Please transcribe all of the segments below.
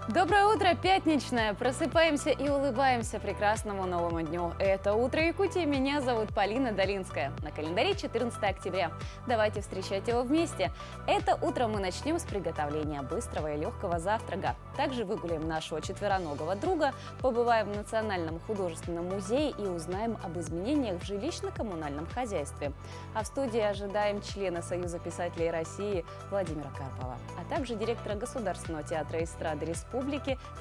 Доброе утро, пятничное! Просыпаемся и улыбаемся прекрасному новому дню. Это «Утро Якутии». Меня зовут Полина Долинская. На календаре 14 октября. Давайте встречать его вместе. Это утро мы начнем с приготовления быстрого и легкого завтрака. Также выгуляем нашего четвероногого друга, побываем в Национальном художественном музее и узнаем об изменениях в жилищно-коммунальном хозяйстве. А в студии ожидаем члена Союза писателей России Владимира Карпова, а также директора Государственного театра эстрады Республики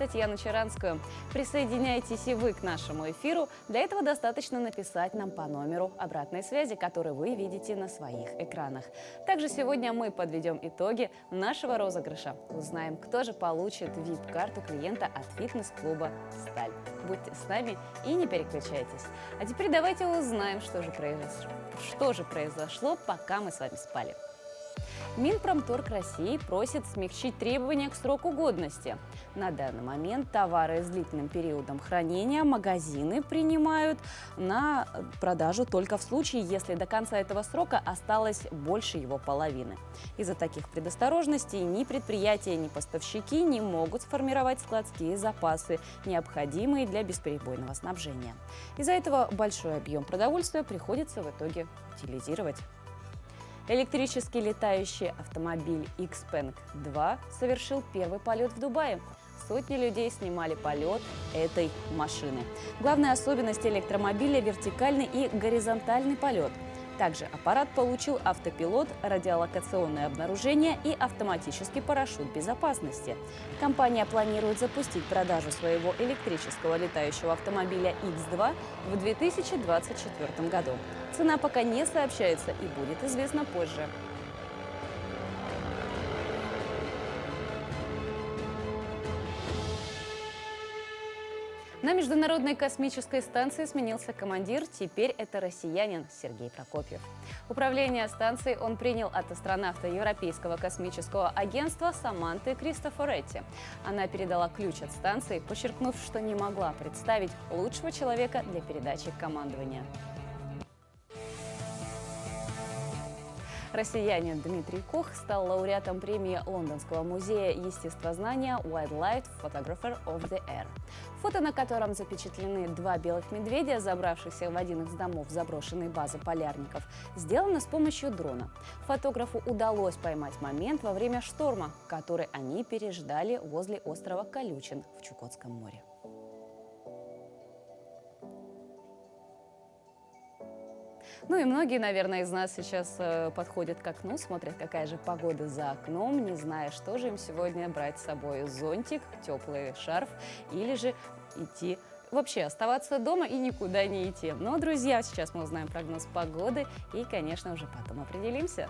Татьяну Чаранскую. Присоединяйтесь и вы к нашему эфиру. Для этого достаточно написать нам по номеру обратной связи, который вы видите на своих экранах. Также сегодня мы подведем итоги нашего розыгрыша. Узнаем, кто же получит VIP-карту клиента от фитнес-клуба «Сталь». Будьте с нами и не переключайтесь. А теперь давайте узнаем, что же произошло, пока мы с вами спали. Минпромторг России просит смягчить требования к сроку годности. На данный момент товары с длительным периодом хранения магазины принимают на продажу только в случае, если до конца этого срока осталось больше его половины. Из-за таких предосторожностей ни предприятия, ни поставщики не могут сформировать складские запасы, необходимые для бесперебойного снабжения. Из-за этого большой объем продовольствия приходится в итоге утилизировать. Электрический летающий автомобиль Xpeng 2 совершил первый полет в Дубае. Сотни людей снимали полет этой машины. Главная особенность электромобиля – вертикальный и горизонтальный полет. Также аппарат получил автопилот, радиолокационное обнаружение и автоматический парашют безопасности. Компания планирует запустить продажу своего электрического летающего автомобиля X2 в 2024 году. Цена пока не сообщается и будет известна позже. На Международной космической станции сменился командир, теперь это россиянин Сергей Прокопьев. Управление станцией он принял от астронавта Европейского космического агентства Саманты Кристофоретти. Она передала ключ от станции, подчеркнув, что не могла представить лучшего человека для передачи командования. Россиянин Дмитрий Кох стал лауреатом премии Лондонского музея естествознания Wildlife Photographer of the Air. Фото, на котором запечатлены два белых медведя, забравшихся в один из домов заброшенной базы полярников, сделано с помощью дрона. Фотографу удалось поймать момент во время шторма, который они переждали возле острова Колючин в Чукотском море. Ну и многие, наверное, из нас сейчас подходят к окну, смотрят, какая же погода за окном, не зная, что же им сегодня брать с собой: зонтик, теплый шарф или же вообще оставаться дома и никуда не идти. Но, друзья, сейчас мы узнаем прогноз погоды и, конечно, уже потом определимся.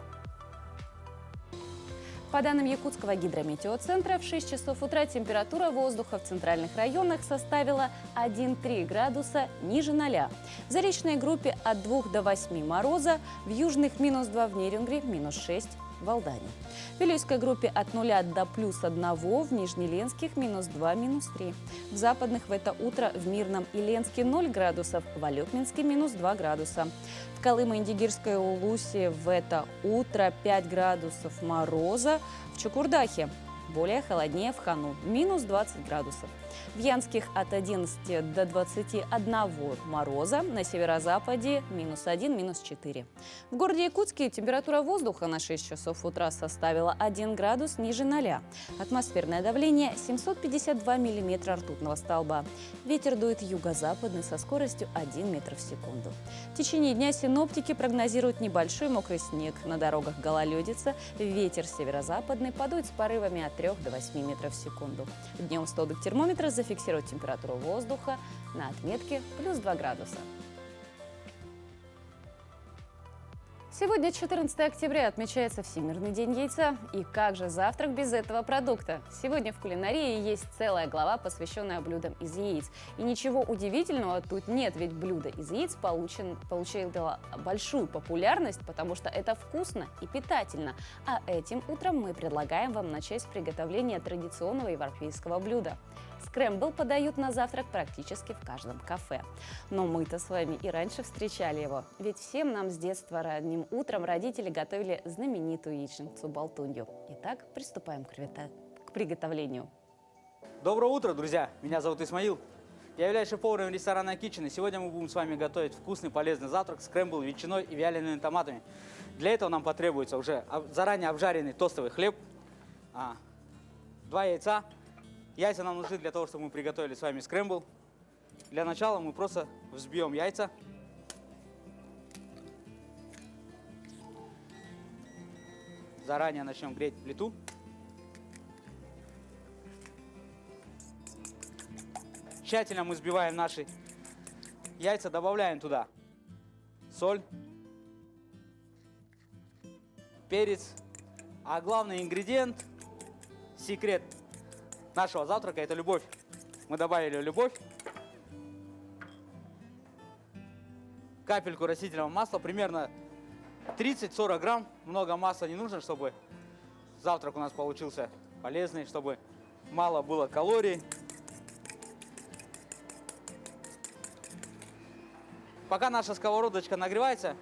По данным Якутского гидрометеоцентра, в 6 часов утра температура воздуха в центральных районах составила 1,3 градуса ниже 0. В заречной группе от 2 до 8 мороза, в южных -2, в Нерюнгри -6, в Алдане. В Вилюйской группе от 0 до +1, в Нижнеленских -2, -3. В западных в это утро в Мирном и Ленске 0 градусов, в Алепминске -2 градуса. В Колымо-Индигирской Улусе в это утро 5 градусов мороза, в Чукурдахе более холоднее, в Хану -20 градусов. В Янских от 11 до 21 мороза, на северо-западе -1, -4. В городе Якутске температура воздуха на 6 часов утра составила 1 градус ниже 0. Атмосферное давление 752 миллиметра ртутного столба. Ветер дует юго-западный со скоростью 1 метр в секунду. В течение дня синоптики прогнозируют небольшой мокрый снег. На дорогах гололедица, ветер северо-западный подует с порывами от 3 до 8 метров в секунду. Днем столбик термометра зафиксирует температуру воздуха на отметке +2 градуса. Сегодня, 14 октября, отмечается Всемирный день яйца. И как же завтрак без этого продукта? Сегодня в кулинарии есть целая глава, посвященная блюдам из яиц. И ничего удивительного тут нет, ведь блюдо из яиц получило большую популярность, потому что это вкусно и питательно. А этим утром мы предлагаем вам начать с приготовления традиционного европейского блюда. Скрэмбл подают на завтрак практически в каждом кафе. Но мы-то с вами и раньше встречали его. Ведь всем нам с детства ранним утром родители готовили знаменитую яичницу-болтунью. Итак, приступаем к приготовлению. Доброе утро, друзья! Меня зовут Исмаил. Я являюсь шеф-поваром ресторана Kitchen, и сегодня мы будем с вами готовить вкусный полезный завтрак скрэмбл ветчиной и вялеными томатами. Для этого нам потребуется уже заранее обжаренный тостовый хлеб, 2 яйца. Яйца нам нужны для того, чтобы мы приготовили с вами скрэмбл. Для начала мы просто взбьем яйца. Заранее начнем греть плиту. Тщательно мы взбиваем наши яйца, добавляем туда соль, перец, а главный ингредиент, секрет нашего завтрака — это любовь. Мы добавили любовь, капельку растительного масла, примерно 30-40 грамм. Много масла не нужно, чтобы завтрак у нас получился полезный, чтобы мало было калорий. Пока наша сковородочка нагревается,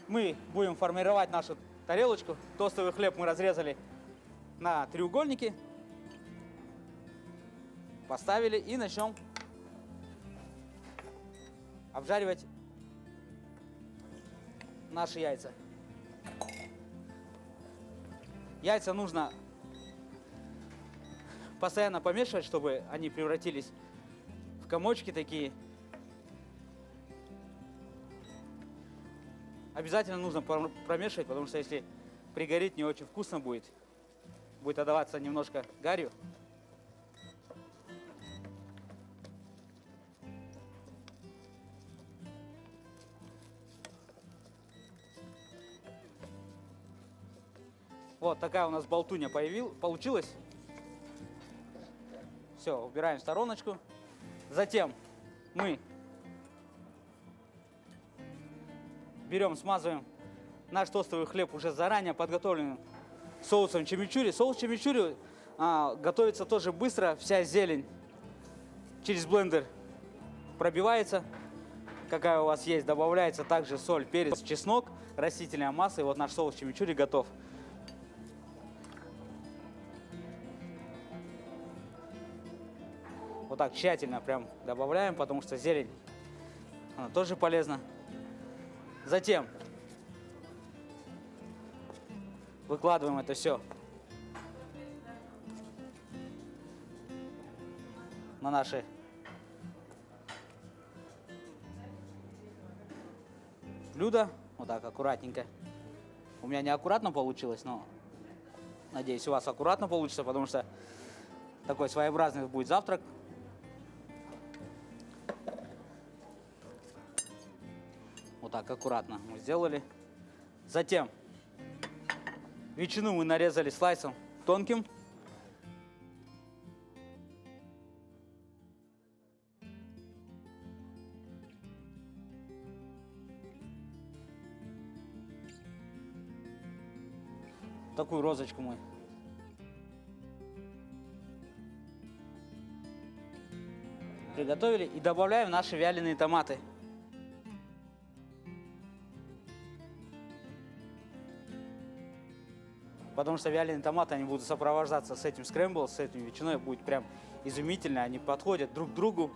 мы будем формировать нашу тарелочку. Тостовый хлеб мы разрезали на треугольники, поставили и начнем обжаривать наши яйца. Яйца нужно постоянно помешивать, чтобы они превратились в комочки такие. Обязательно нужно промешивать, потому что если пригорит, не очень вкусно будет. Будет отдаваться немножко гарью. Вот такая у нас болтунья получилась. Все, убираем в стороночку. Затем мы берем, смазываем наш тостовый хлеб уже заранее подготовленным соусом чимичурри. Соус чимичурри готовится тоже быстро. Вся зелень через блендер пробивается, какая у вас есть. Добавляется также соль, перец, чеснок, растительное масло. И вот наш соус чимичурри готов. Вот так тщательно прям добавляем, потому что зелень, она тоже полезна. Затем выкладываем это все на наши блюда. Вот так аккуратненько. У меня не аккуратно получилось, но надеюсь, у вас аккуратно получится, потому что такой своеобразный будет завтрак. Вот так аккуратно мы сделали. Затем ветчину мы нарезали слайсом тонким. Такую розочку мы приготовили и добавляем наши вяленые томаты. Потому что вяленые томаты, они будут сопровождаться с этим скрэмбл, с этим ветчиной. Будет прям изумительно. Они подходят друг к другу.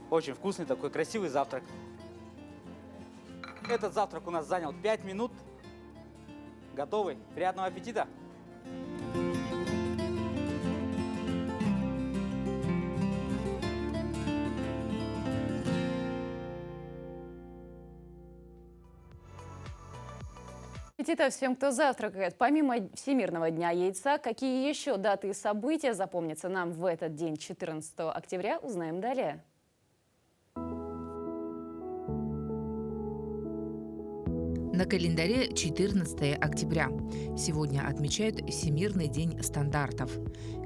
Очень вкусный такой красивый завтрак. Этот завтрак у нас занял 5 минут. Готовый. Приятного аппетита! Аппетита всем, кто завтракает. Помимо Всемирного дня яйца, какие еще даты и события запомнятся нам в этот день, 14 октября, узнаем далее. На календаре 14 октября. Сегодня отмечают Всемирный день стандартов,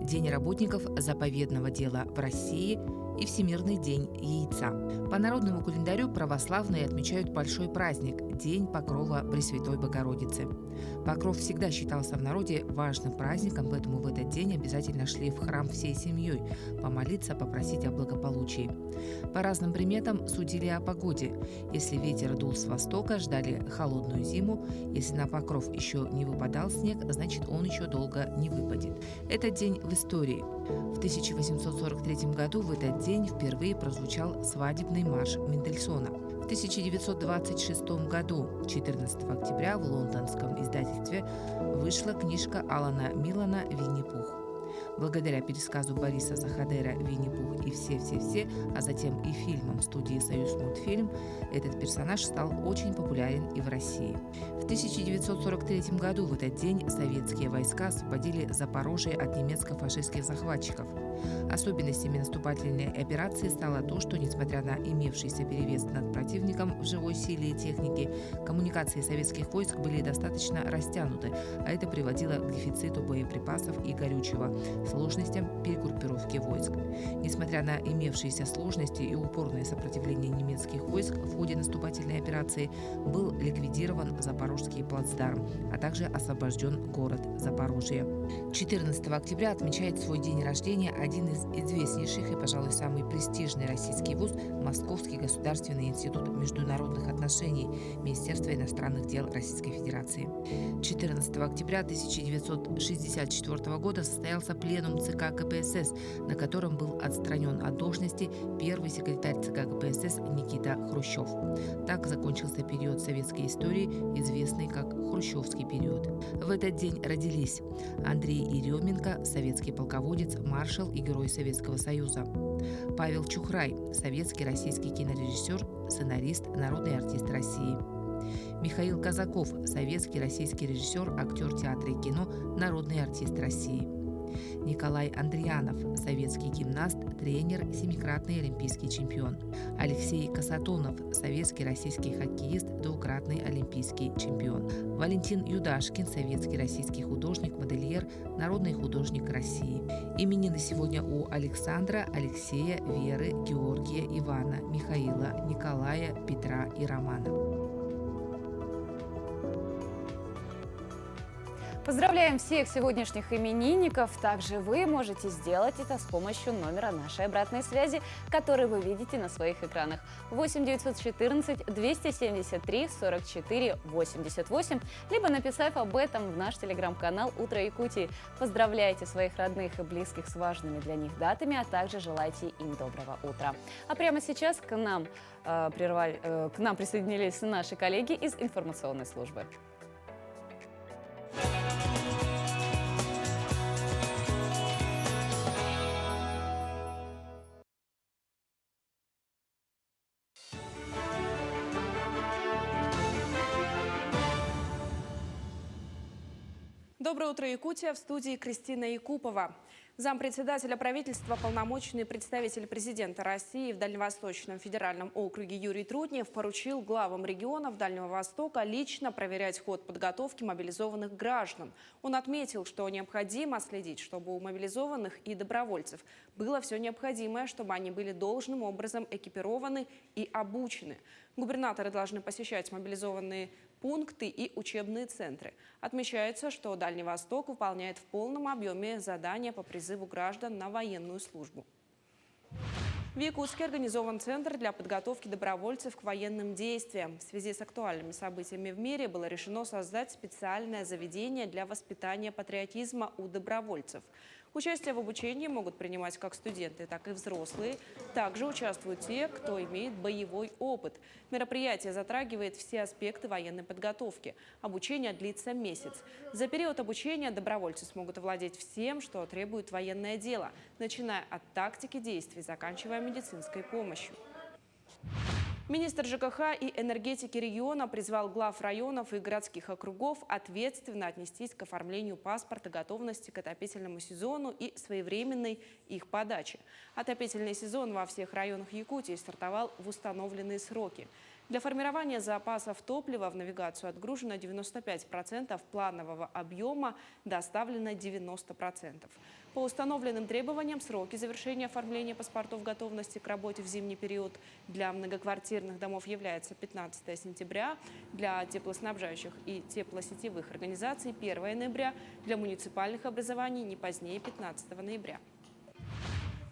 День работников заповедного дела в России и Всемирный день яйца. По народному календарю православные отмечают большой праздник – День Покрова Пресвятой Богородицы. Покров всегда считался в народе важным праздником, поэтому в этот день обязательно шли в храм всей семьей помолиться, попросить о благополучии. По разным приметам судили о погоде. Если ветер дул с востока, ждали холодного холодную зиму. Если на покров еще не выпадал снег, значит он еще долго не выпадет. Этот день в истории. В 1843 году в этот день впервые прозвучал свадебный марш Мендельсона. В 1926 году, 14 октября, в лондонском издательстве вышла книжка Алана Милана «Винни-Пух». Благодаря пересказу Бориса Захадера «Винни-Пух и все-все-все», а затем и фильмам студии «Союзмультфильм», этот персонаж стал очень популярен и в России. В 1943 году в этот день советские войска освободили Запорожье от немецко-фашистских захватчиков. Особенностями наступательной операции стало то, что, несмотря на имевшийся перевес над противником в живой силе и технике, коммуникации советских войск были достаточно растянуты, а это приводило к дефициту боеприпасов и горючего, сложностям перегруппировки войск. Несмотря на имевшиеся сложности и упорное сопротивление немецких войск в ходе наступательной операции, был ликвидирован Запорожский плацдарм, а также освобожден город Запорожье. 14 октября отмечает свой день рождения один из известнейших и, пожалуй, самый престижный российский вуз – Московский государственный институт международных отношений Министерства иностранных дел Российской Федерации. 14 октября 1964 года состоялся пленум ЦК КПСС, на котором был отстранен от должности первый секретарь ЦК КПСС Никита Хрущев. Так закончился период советской истории, известный как Хрущевский период. В этот день родились Андрей Еременко, советский полководец, маршал и герой Советского Союза; Павел Чухрай, советский российский кинорежиссер, сценарист, народный артист России; Михаил Казаков, советский российский режиссер, актер театра и кино, народный артист России; Николай Андрианов, советский гимнаст, тренер, семикратный олимпийский чемпион; Алексей Касатонов, советский российский хоккеист, двукратный олимпийский чемпион; Валентин Юдашкин, советский российский художник, модельер, народный художник России. Именины сегодня у Александра, Алексея, Веры, Георгия, Ивана, Михаила, Николая, Петра и Романа. Поздравляем всех сегодняшних именинников. Также вы можете сделать это с помощью номера нашей обратной связи, который вы видите на своих экранах. 8 914 273 44 88, либо написав об этом в наш телеграм-канал «Утро Якутии». Поздравляйте своих родных и близких с важными для них датами, а также желайте им доброго утра. А прямо сейчас к нам присоединились наши коллеги из информационной службы. Доброе утро, Якутия. В студии Кристина Якупова. Зампредседателя правительства, полномочный представитель президента России в Дальневосточном федеральном округе Юрий Трутнев поручил главам регионов Дальнего Востока лично проверять ход подготовки мобилизованных граждан. Он отметил, что необходимо следить, чтобы у мобилизованных и добровольцев было все необходимое, чтобы они были должным образом экипированы и обучены. Губернаторы должны посещать мобилизованные пункты и учебные центры. Отмечается, что Дальний Восток выполняет в полном объеме задания по призыву граждан на военную службу. В Якутске организован центр для подготовки добровольцев к военным действиям. В связи с актуальными событиями в мире было решено создать специальное заведение для воспитания патриотизма у добровольцев. Участие в обучении могут принимать как студенты, так и взрослые. Также участвуют те, кто имеет боевой опыт. Мероприятие затрагивает все аспекты военной подготовки. Обучение длится месяц. За период обучения добровольцы смогут овладеть всем, что требует военное дело, начиная от тактики действий, заканчивая медицинской помощью. Министр ЖКХ и энергетики региона призвал глав районов и городских округов ответственно отнестись к оформлению паспорта готовности к отопительному сезону и своевременной их подаче. Отопительный сезон во всех районах Якутии стартовал в установленные сроки. Для формирования запасов топлива в навигацию отгружено 95% планового объема, доставлено 90%. По установленным требованиям сроки завершения оформления паспортов готовности к работе в зимний период для многоквартирных домов является 15 сентября, для теплоснабжающих и теплосетевых организаций 1 ноября, для муниципальных образований не позднее 15 ноября.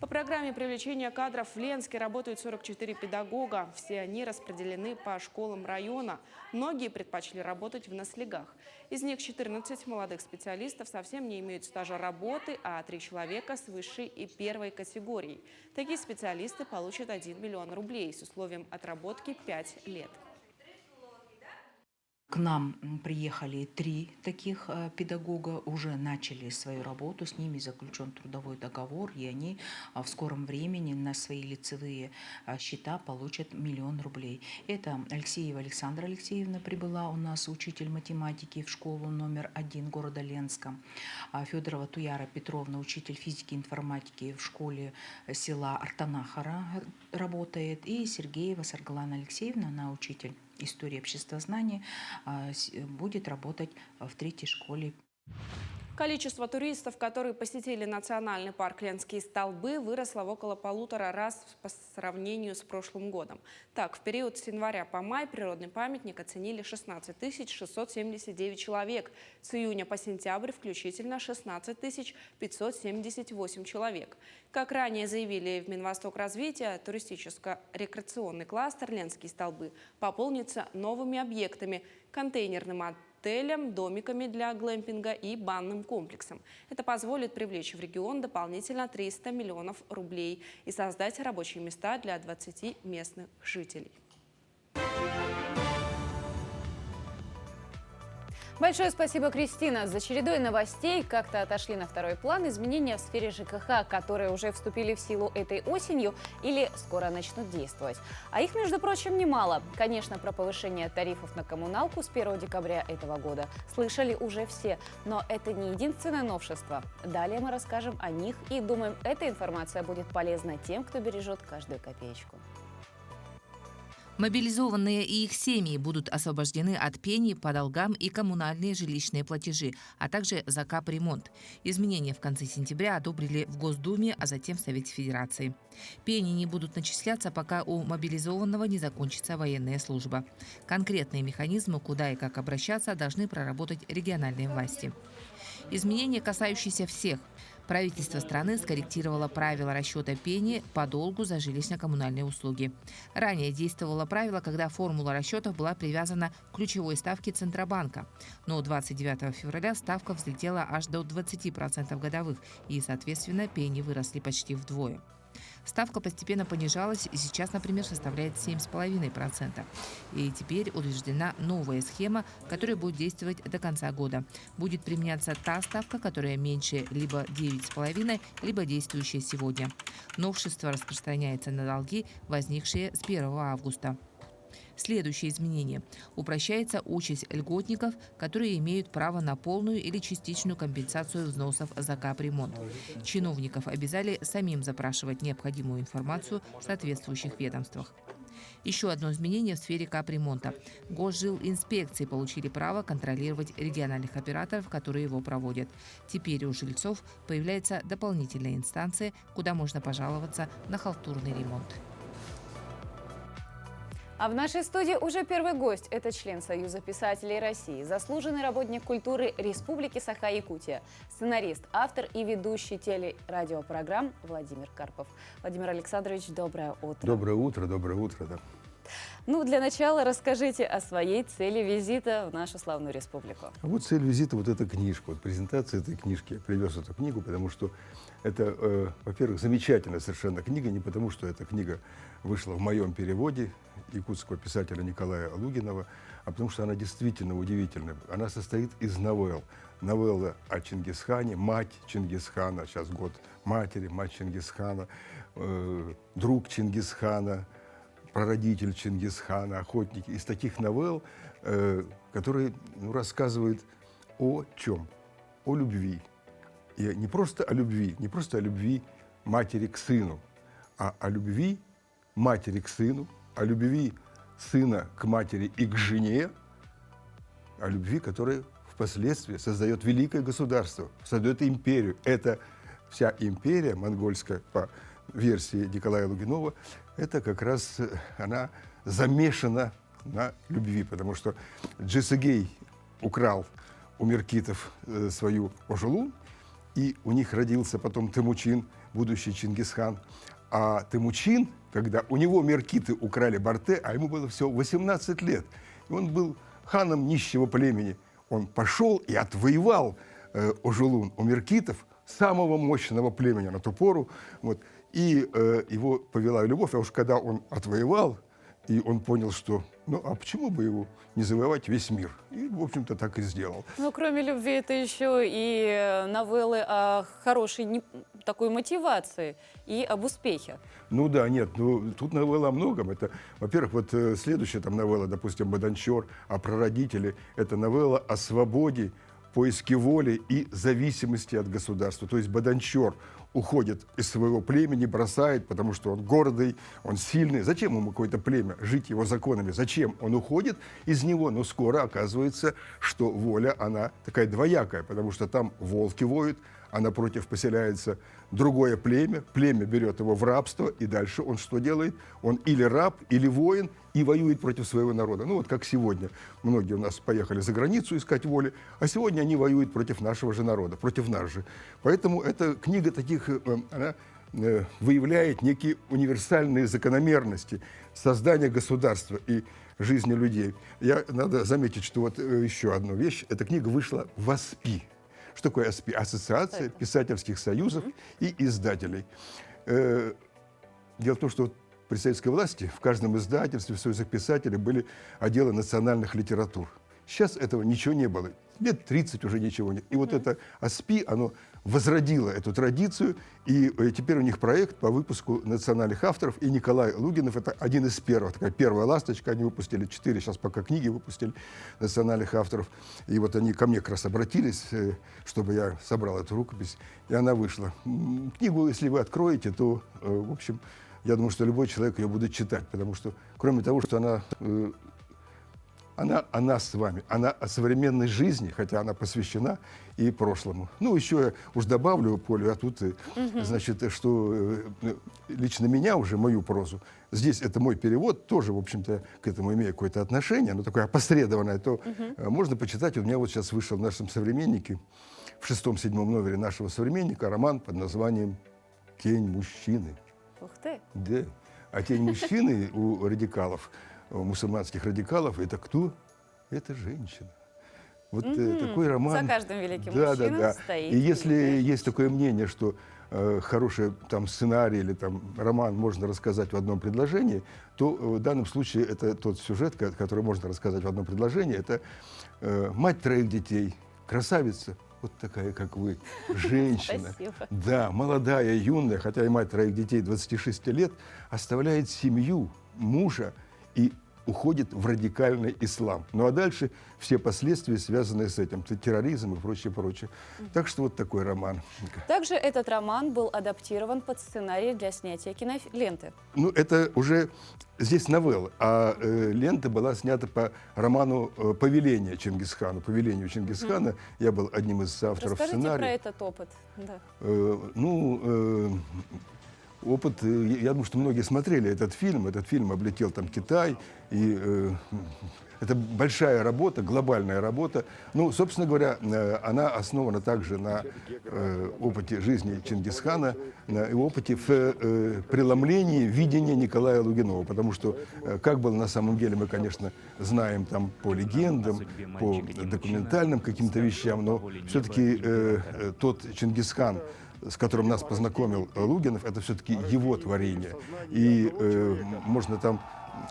По программе привлечения кадров в Ленске работают 44 педагога. Все они распределены по школам района. Многие предпочли работать в наслегах. Из них 14 молодых специалистов совсем не имеют стажа работы, а 3 человека с высшей и первой категорией. Такие специалисты получат 1 миллион рублей с условием отработки 5 лет. К нам приехали 3 таких педагога, уже начали свою работу, с ними заключен трудовой договор, и они в скором времени на свои лицевые счета получат 1 миллион рублей. Это Алексеева Александра Алексеевна прибыла у нас, учитель математики в школу номер 1 города Ленска. Федорова Туяра Петровна, учитель физики и информатики в школе села Артанахара работает. И Сергеева Саргалана Алексеевна, она учитель истории обществознания, будет работать в 3-й школе. Количество туристов, которые посетили национальный парк Ленские столбы, выросло в около 1,5 раза по сравнению с прошлым годом. Так, в период с января по май природный памятник оценили 16 679 человек. С июня по сентябрь включительно 16 578 человек. Как ранее заявили в Минвостокразвития, туристическо-рекреационный кластер Ленские столбы пополнится новыми объектами – контейнерным отелем, домиками для глэмпинга и банным комплексом. Это позволит привлечь в регион дополнительно 300 миллионов рублей и создать рабочие места для 20 местных жителей. Большое спасибо, Кристина. За чередой новостей как-то отошли на второй план изменения в сфере ЖКХ, которые уже вступили в силу этой осенью или скоро начнут действовать. А их, между прочим, немало. Конечно, про повышение тарифов на коммуналку с 1 декабря этого года слышали уже все. Но это не единственное новшество. Далее мы расскажем о них и думаем, эта информация будет полезна тем, кто бережет каждую копеечку. Мобилизованные и их семьи будут освобождены от пени по долгам и коммунальные жилищные платежи, а также за капремонт. Изменения в конце сентября одобрили в Госдуме, а затем в Совете Федерации. Пени не будут начисляться, пока у мобилизованного не закончится военная служба. Конкретные механизмы, куда и как обращаться, должны проработать региональные власти. Изменения, касающиеся всех. Правительство страны скорректировало правила расчета пени по долгу за жилищно-коммунальные услуги. Ранее действовало правило, когда формула расчетов была привязана к ключевой ставке Центробанка. Но 29 февраля ставка взлетела аж до 20% годовых, и, соответственно, пени выросли почти вдвое. Ставка постепенно понижалась и сейчас, например, составляет 7,5%. И теперь утверждена новая схема, которая будет действовать до конца года. Будет применяться та ставка, которая меньше либо 9,5%, либо действующая сегодня. Новшество распространяется на долги, возникшие с 1 августа. Следующее изменение. Упрощается участь льготников, которые имеют право на полную или частичную компенсацию взносов за капремонт. Чиновников обязали самим запрашивать необходимую информацию в соответствующих ведомствах. Еще одно изменение в сфере капремонта. Госжилинспекции получили право контролировать региональных операторов, которые его проводят. Теперь у жильцов появляется дополнительная инстанция, куда можно пожаловаться на халтурный ремонт. А в нашей студии уже первый гость. Это член Союза писателей России, заслуженный работник культуры Республики Саха-Якутия, сценарист, автор и ведущий телерадиопрограмм Владимир Карпов. Владимир Александрович, доброе утро. Доброе утро, да. Ну, для начала расскажите о своей цели визита в нашу славную республику. А вот цель визита, вот эта книжка, вот презентация этой книжки. Я привез эту книгу, потому что это, во-первых, замечательная совершенно книга, не потому что эта книга вышла в моем переводе якутского писателя Николая Лугинова, а потому что она действительно удивительная. Она состоит из новелл. Новелла о Чингисхане, мать Чингисхана, сейчас год матери, мать Чингисхана, друг Чингисхана, прародитель Чингисхана, охотники. Из таких новелл, которые рассказывают о чем? О любви. И не просто о любви матери к сыну, а о любви матери к сыну, о любви сына к матери и к жене, о любви, которая впоследствии создает великое государство, создает империю. Это вся империя монгольская, по версии Николая Лугинова, это как раз она замешана на любви, потому что Джисыгей украл у меркитов свою Ожулу, и у них родился потом Темучин, будущий Чингисхан. А Темучин, когда у него меркиты украли Барте, а ему было всего 18 лет, и он был ханом нищего племени, он пошел и отвоевал Ожулун у меркитов, самого мощного племени на ту пору. Вот, и его повела любовь, а уж когда он отвоевал, и он понял, что, ну, а почему бы его не завоевать весь мир? И, в общем-то, так и сделал. Ну, кроме любви, это еще и новеллы о хорошей такой мотивации и об успехе. Ну да, нет, ну тут новелла о многом. Это, во-первых, вот следующая там новелла, допустим, «Баданчор», о прародителе. Это новелла о свободе, поиске воли и зависимости от государства. То есть Баданчор уходит из своего племени, бросает, потому что он гордый, он сильный. Зачем ему какое-то племя, жить его законами? Зачем? Он уходит из него, но скоро оказывается, что воля, она такая двоякая, потому что там волки воют, а напротив поселяется другое племя, племя берет его в рабство, и дальше он что делает? Он или раб, или воин, и воюет против своего народа. Ну вот как сегодня. Многие у нас поехали за границу искать воли, а сегодня они воюют против нашего же народа, против нас же. Поэтому эта книга таких, она выявляет некие универсальные закономерности создания государства и жизни людей. Надо заметить, что вот еще одну вещь. Эта книга вышла в АСПИ. Что такое АСПИ? Ассоциация писательских союзов и издателей. Дело в том, что при советской власти в каждом издательстве, в союзах писателей были отделы национальных литератур. Сейчас этого ничего не было. Лет 30 уже ничего нет. И вот это АСПИ, оно возродило эту традицию, и теперь у них проект по выпуску национальных авторов, и Николай Лугинов — это один из первых, такая первая ласточка, они выпустили 4, сейчас пока книги выпустили, национальных авторов, и вот они ко мне как раз обратились, чтобы я собрал эту рукопись, и она вышла. Книгу, если вы откроете, то, в общем, я думаю, что любой человек ее будет читать, потому что, кроме того, что она о нас с вами, она о современной жизни, хотя она посвящена и прошлому. Ну, еще я уж добавлю, Полю, а тут, значит, что лично меня уже, мою прозу, здесь это мой перевод, тоже, в общем-то, к этому имею какое-то отношение, но такое опосредованное, то можно почитать. У меня вот сейчас вышел в нашем «Современнике», в 6-7 номере нашего «Современника» роман под названием «Тень мужчины». Ух ты! Да. А «Тень мужчины» у радикалов, у мусульманских радикалов, это кто? Это женщина. Вот такой роман. За каждым великим да, мужчиной да. стоит. И если великая есть такое мнение, что хороший там сценарий или там роман можно рассказать в одном предложении, то в данном случае это тот сюжет, который можно рассказать в одном предложении. Это мать 3 детей, красавица, вот такая, как вы, женщина. Спасибо. Да, молодая, юная, хотя и мать 3 детей, 26 лет, оставляет семью, мужа и уходит в радикальный ислам. Ну а дальше все последствия, связанные с этим, терроризм и прочее, прочее. Так что вот такой роман. Также этот роман был адаптирован под сценарий для снятия киноленты. Ну, это уже здесь новелла, а лента была снята по роману «Повеление Чингисхану». «Повелению Чингисхана». Я был одним из авторов Расскажите сценария. про этот опыт. Да. Опыт, я думаю, что многие смотрели этот фильм. Этот фильм облетел там Китай. И это большая работа, глобальная работа. Ну, собственно говоря, она основана также на опыте жизни Чингисхана, на опыте в преломлении видения Николая Лугинова. Потому что, как было на самом деле, мы, конечно, знаем там по легендам, по документальным каким-то вещам, но все-таки тот Чингисхан, с которым нас познакомил Лугинов, это все-таки его творение. И можно там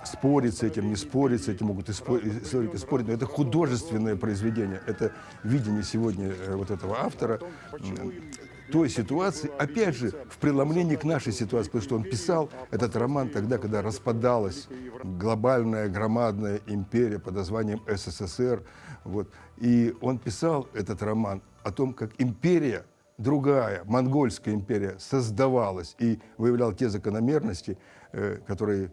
спорить с этим, не спорить с этим, могут историки спорить, но это художественное произведение, это видение сегодня вот этого автора той ситуации, опять же, в преломлении к нашей ситуации, потому что он писал этот роман тогда, когда распадалась глобальная, громадная империя под названием СССР. Вот. И он писал этот роман о том, как империя, другая, монгольская империя, создавалась и выявлял те закономерности, которые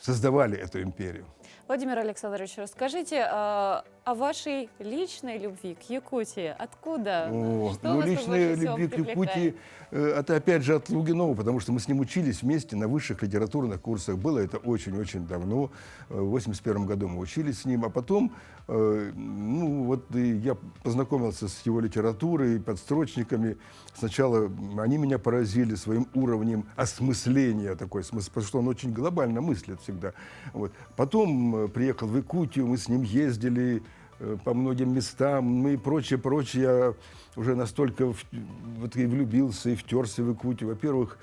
создавали эту империю. Владимир Александрович, расскажите о вашей личной любви к Якутии. Откуда? Что Ну, вас тут личная больше всего любви к Якутии, привлекает? это опять же от Лугинова, потому что мы с ним учились вместе на высших литературных курсах. Было это очень-очень давно. В 81 году мы учились с ним, а потом, ну, вот я познакомился с его литературой, подстрочниками. Сначала они меня поразили своим уровнем осмысления, потому что он очень глобально мыслит всегда. Вот. Потом приехал в Якутию, мы с ним ездили по многим местам, и прочее. Я уже настолько вот и влюбился и втерся в Якутию. Во-первых,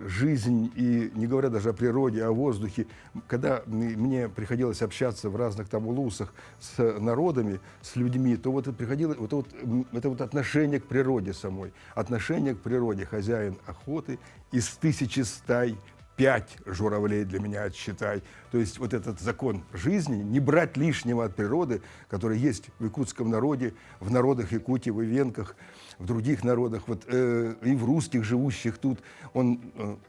жизнь, и не говоря даже о природе, о воздухе. Когда мне приходилось общаться в разных там улусах с народами, с людьми, то вот приходило это вот отношение к природе самой. Отношение к природе. Хозяин охоты из 1000 стай 5 журавлей для меня отсчитай. То есть вот этот закон жизни, не брать лишнего от природы, который есть в якутском народе, в народах Якутии, в ивенках, в других народах, вот, и в русских, живущих тут, он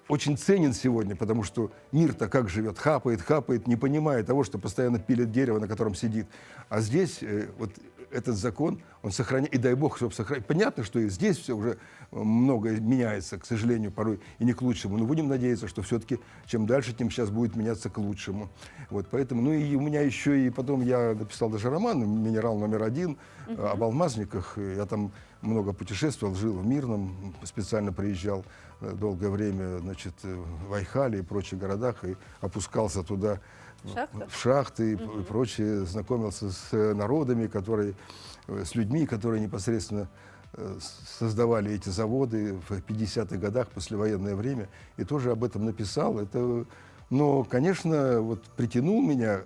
очень ценен сегодня, потому что мир-то как живет, хапает, не понимая того, что постоянно пилит дерево, на котором сидит. А здесь вот этот закон, он сохраняет, и дай бог, чтобы сохранить. Понятно, что и здесь все уже многое меняется, к сожалению, порой и не к лучшему. Но будем надеяться, что все-таки чем дальше, тем сейчас будет меняться к лучшему. Вот, поэтому, ну и у меня еще и потом я написал даже роман «Минерал номер 1» об алмазниках. Я там много путешествовал, жил в Мирном, специально приезжал долгое время, значит, в Айхале и прочих городах, и опускался туда, в шахты и прочее, знакомился с народами, с людьми, которые непосредственно создавали эти заводы в 50-х годах, послевоенное время, и тоже об этом написал. Но, конечно, вот притянул меня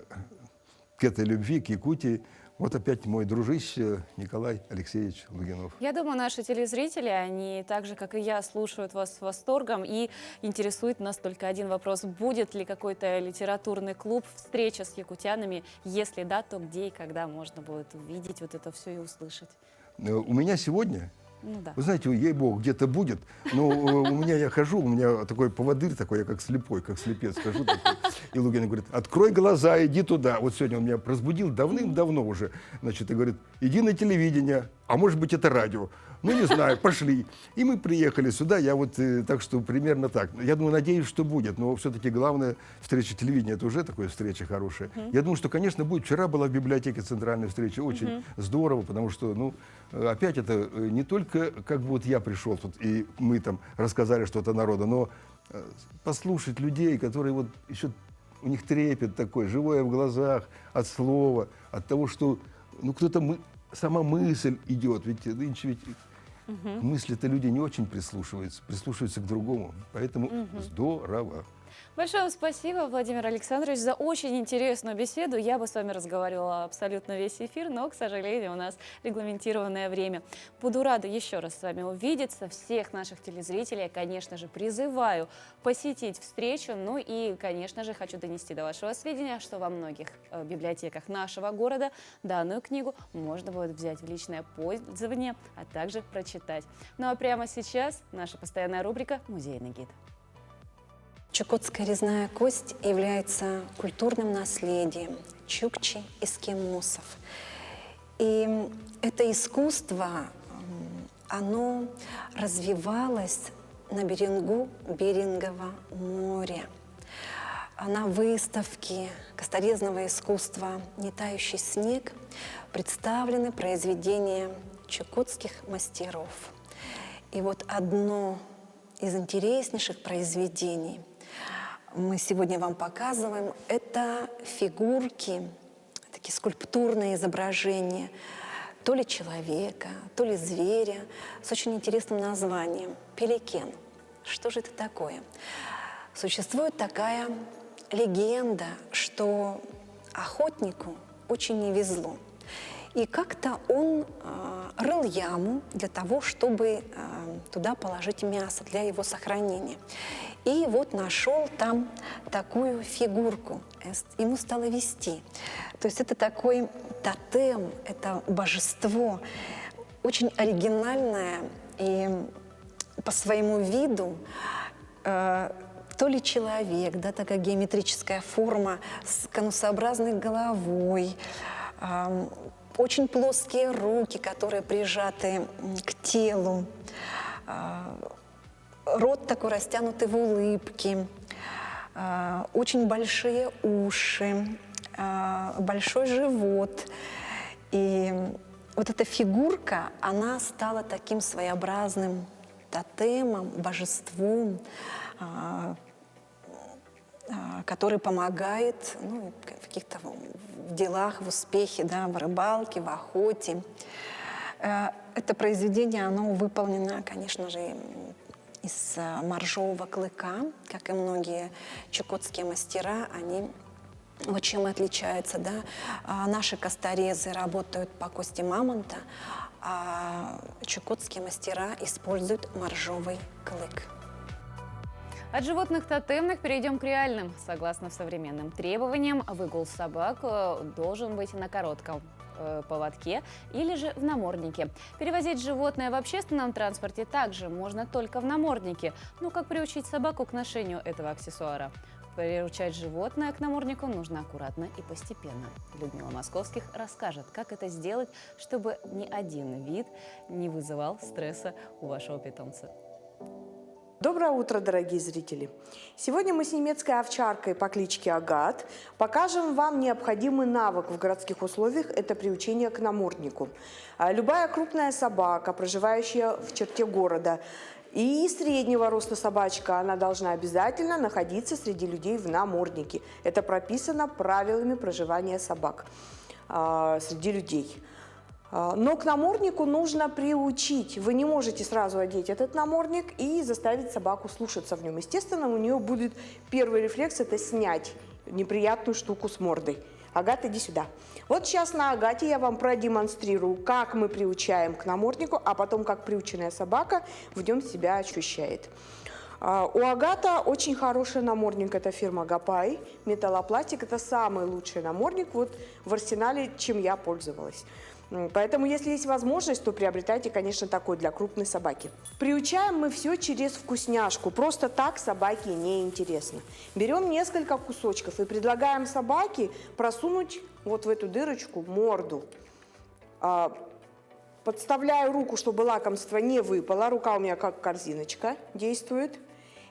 к этой любви, к Якутии, вот опять мой дружище Николай Алексеевич Лугинов. Я думаю, наши телезрители, они так же, как и я, слушают вас с восторгом, и интересует нас только один вопрос. Будет ли какой-то литературный клуб, встреча с якутянами? Если да, то где и когда можно будет увидеть вот это все и услышать? У меня сегодня, Ну да. вы знаете, ей-богу, где-то будет, но у меня я хожу, у меня такой поводырь такой, я как слепой, как слепец хожу такой. И Лугин говорит: открой глаза, иди туда. Вот сегодня он меня разбудил давным-давно уже, значит, и говорит: иди на телевидение, а может быть это радио. Ну, не знаю, пошли. И мы приехали сюда, я вот, так что примерно так. Я думаю, надеюсь, что будет, но все-таки главная встреча телевидения, это уже такая встреча хорошая. Я думаю, что, конечно, будет. Вчера была в библиотеке центральная встреча, очень здорово, потому что, ну, опять это не только, как бы вот я пришел тут, и мы там рассказали что-то народу, но послушать людей, которые вот еще, у них трепет такой, живое в глазах, от слова, от того, что, ну, кто-то, сама мысль идет, ведь нынче ведь к мысли-то люди не очень прислушиваются к другому, поэтому здорово. Большое вам спасибо, Владимир Александрович, за очень интересную беседу. Я бы с вами разговаривала абсолютно весь эфир, но, к сожалению, у нас регламентированное время. Буду рада еще раз с вами увидеться. Всех наших телезрителей, конечно же, призываю посетить встречу. Ну и, конечно же, хочу донести до вашего сведения, что во многих библиотеках нашего города данную книгу можно будет взять в личное пользование, а также прочитать. Ну а прямо сейчас наша постоянная рубрика «Музейный гид». Чукотская резная кость является культурным наследием чукчи эскимосов. И это искусство, оно развивалось на берегу Берингового моря. На выставке косторезного искусства «Нетающий снег» представлены произведения чукотских мастеров. И вот одно из интереснейших произведений мы сегодня вам показываем. Это фигурки, такие скульптурные изображения то ли человека, то ли зверя с очень интересным названием «Пеликен». Что же это такое? Существует такая легенда, что охотнику очень не везло. И как-то он рыл яму для того, чтобы туда положить мясо для его сохранения. И вот нашел там такую фигурку. Ему стало вести. То есть это такой тотем, это божество, очень оригинальное и по своему виду то ли человек, да, такая геометрическая форма с конусообразной головой, очень плоские руки, которые прижаты к телу, рот такой растянутый в улыбке, очень большие уши, большой живот. И вот эта фигурка, она стала таким своеобразным тотемом, божеством, который помогает, ну, в каких-то делах, в успехе, да, в рыбалке, в охоте. Это произведение, оно выполнено, конечно же, из моржового клыка, как и многие чукотские мастера, они вот чем отличаются, да? Наши косторезы работают по кости мамонта, а чукотские мастера используют моржовый клык. От животных тотемных перейдем к реальным. Согласно современным требованиям, выгул собак должен быть на коротком поводке или же в наморднике. Перевозить животное в общественном транспорте также можно только в наморднике. Но как приучить собаку к ношению этого аксессуара? Приучать животное к наморднику нужно аккуратно и постепенно. Людмила Московских расскажет, как это сделать, чтобы ни один вид не вызывал стресса у вашего питомца. Доброе утро, дорогие зрители! Сегодня мы с немецкой овчаркой по кличке Агат покажем вам необходимый навык в городских условиях – это приучение к наморднику. Любая крупная собака, проживающая в черте города, и среднего роста собачка, она должна обязательно находиться среди людей в наморднике. Это прописано правилами проживания собак среди людей. Но к наморднику нужно приучить. Вы не можете сразу одеть этот намордник и заставить собаку слушаться в нем. Естественно, у нее будет первый рефлекс – это снять неприятную штуку с мордой. Агат, иди сюда. Вот сейчас на Агате я вам продемонстрирую, как мы приучаем к наморднику, а потом как приученная собака в нем себя ощущает. У Агата очень хороший намордник, это фирма Гапай, металлопластик, это самый лучший намордник вот в арсенале, чем я пользовалась. Поэтому, если есть возможность, то приобретайте, конечно, такой для крупной собаки. Приучаем мы все через вкусняшку. Просто так собаке неинтересно. Берем несколько кусочков и предлагаем собаке просунуть вот в эту дырочку морду. Подставляю руку, чтобы лакомство не выпало. Рука у меня как корзиночка действует.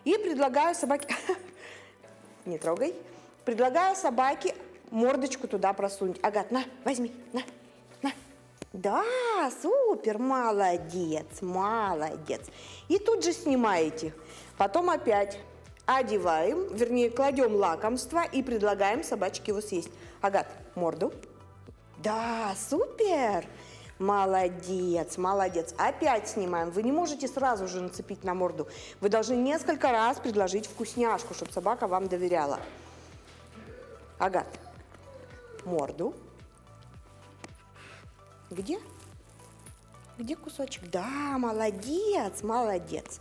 И предлагаю собаке... Не трогай. Предлагаю собаке мордочку туда просунуть. Агат, на, возьми, на. Да, супер, молодец, молодец. И тут же снимаете. Потом опять одеваем, вернее, кладем лакомство и предлагаем собачке его съесть. Агат, морду. Да, супер, молодец, молодец. Опять снимаем. Вы не можете сразу же нацепить на морду. Вы должны несколько раз предложить вкусняшку, чтобы собака вам доверяла. Агат, морду. Где? Где кусочек? Да, молодец, молодец.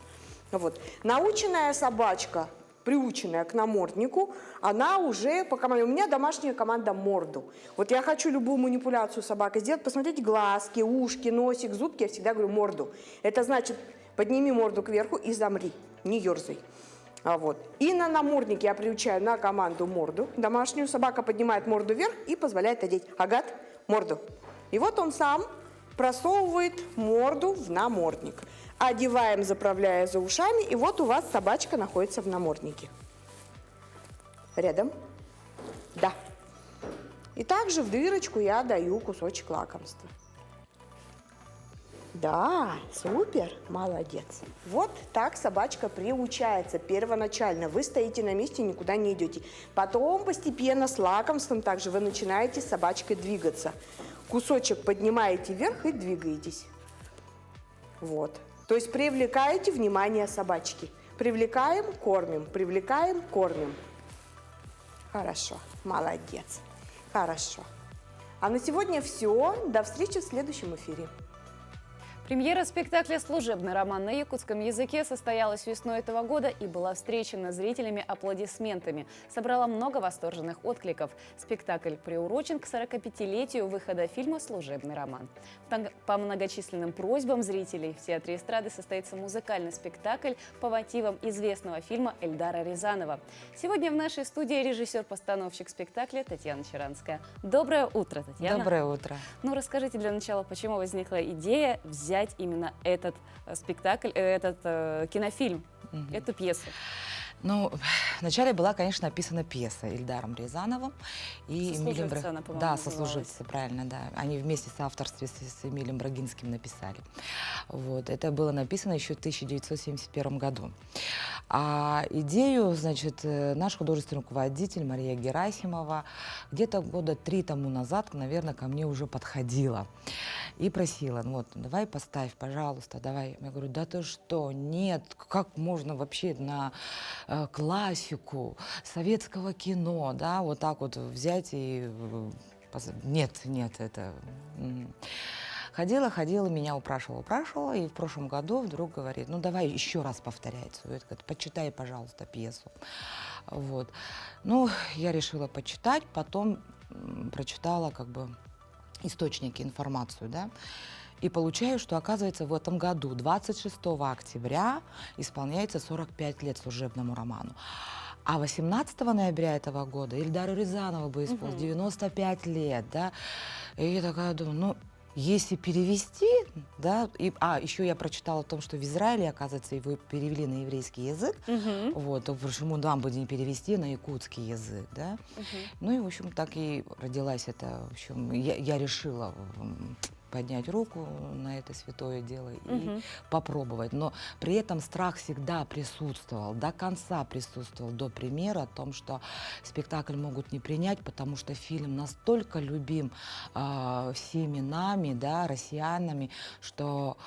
Вот. Наученная собачка, приученная к наморднику, она уже по команде. У меня домашняя команда морду. Вот я хочу любую манипуляцию собака сделать, посмотреть глазки, ушки, носик, зубки, я всегда говорю морду. Это значит, подними морду кверху и замри, не ерзай. Вот. И на намордник я приучаю на команду морду. Домашнюю собака поднимает морду вверх и позволяет одеть. Агат, морду. И вот он сам просовывает морду в намордник. Одеваем, заправляя за ушами, и вот у вас собачка находится в наморднике. Рядом? Да. И также в дырочку я даю кусочек лакомства. Да, супер, молодец. Вот так собачка приучается первоначально. Вы стоите на месте, никуда не идете. Потом постепенно с лакомством также вы начинаете с собачкой двигаться. Кусочек поднимаете вверх и двигаетесь. Вот. То есть привлекаете внимание собачки. Привлекаем, кормим, привлекаем, кормим. Хорошо, молодец. Хорошо. А на сегодня все. До встречи в следующем эфире. Премьера спектакля «Служебный роман» на якутском языке состоялась весной этого года и была встречена зрителями аплодисментами. Собрала много восторженных откликов. Спектакль приурочен к 45-летию выхода фильма «Служебный роман». По многочисленным просьбам зрителей в Театре эстрады состоится музыкальный спектакль по мотивам известного фильма Эльдара Рязанова. Сегодня в нашей студии режиссер-постановщик спектакля Татьяна Чаранская. Доброе утро, Татьяна. Доброе утро. Ну, расскажите для начала, почему возникла идея взять именно этот спектакль, этот кинофильм, эту пьесу? Ну, вначале была, конечно, написана пьеса Эльдаром Рязановым и Эмилием «Сослуживцы» она, по-моему, Да, называлась. «Сослуживцы», правильно, да. Они вместе в соавторстве с Эмилием Брагинским написали. Вот. Это было написано еще в 1971 году. А идею, значит, наш художественный руководитель Мария Герасимова где-то года 3 тому назад, наверное, ко мне уже подходила и просила: ну вот, давай поставь, пожалуйста, давай. Я говорю: да ты что, нет, как можно вообще на классику советского кино, да, вот так вот взять и... Нет, это... Ходила, меня упрашивала, и в прошлом году вдруг говорит: ну давай еще раз повторять. Говорит: почитай, пожалуйста, пьесу. Вот. Ну, я решила почитать, потом прочитала как бы источники, информацию, да, и получаю, что, оказывается, в этом году, 26 октября, исполняется 45 лет служебному роману. А 18 ноября этого года Эльдару Рязанову бы исполнилось 95 лет, да. И я такая думаю, ну, если перевести, да, еще я прочитала о том, что в Израиле, оказывается, его перевели на еврейский язык, вот, то почему нам бы не перевести на якутский язык, да. Ну и, в общем, так и родилась эта, в общем, я решила поднять руку на это святое дело и попробовать. Но при этом страх всегда присутствовал, до конца присутствовал, до премьеры, о том, что спектакль могут не принять, потому что фильм настолько любим всеми нами, да, россиянами, что